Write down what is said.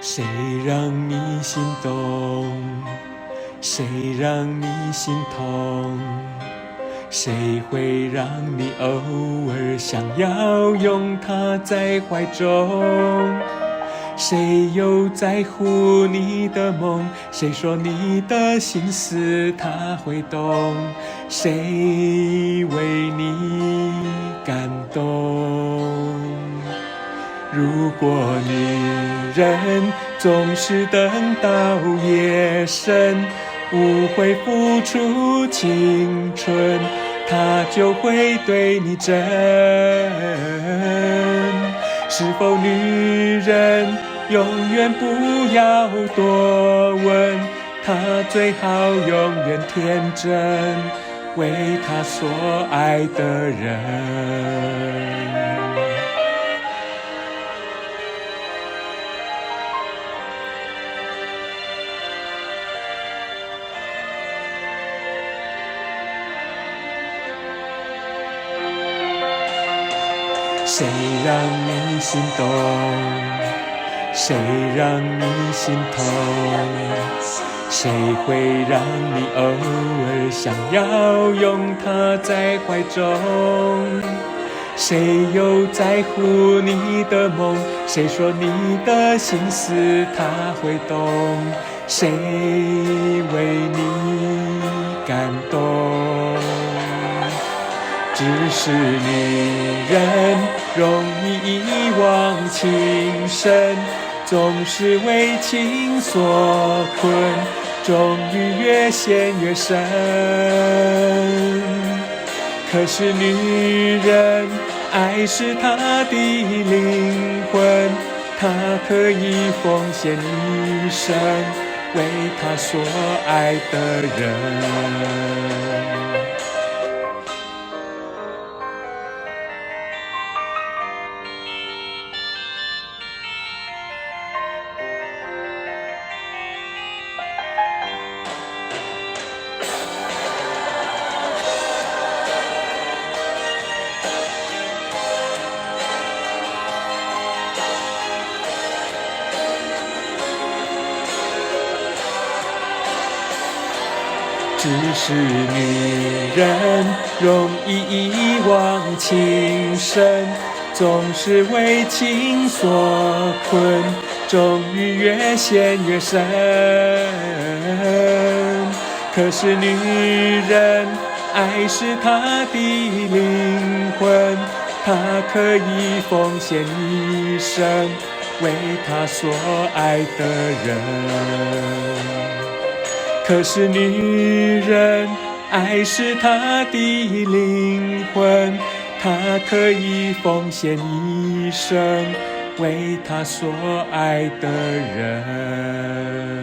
谁让你心动？谁让你心痛？谁会让你偶尔想要拥他在怀中？谁又在乎你的梦？谁说你的心思他会懂？谁为你感动？如果女人总是等到夜深，无悔付出青春，她就会对你真。是否女人永远不要多问，她最好永远天真，为她所爱的人。谁让你心动？谁让你心痛？谁会让你偶尔想要拥他在怀中？谁又在乎你的梦？谁说你的心思他会懂？谁为你感动？只是女人容易一往情深，总是为情所困，终于越陷越深。可是女人爱是她的灵魂，她可以奉献一生，为她所爱的人。只是女人容易一往情深，总是为情所困，终于越陷越深。可是女人爱是她的灵魂，她可以奉献一生，为她所爱的人。可是女人爱是她的灵魂，她可以奉献一生，为她所爱的人。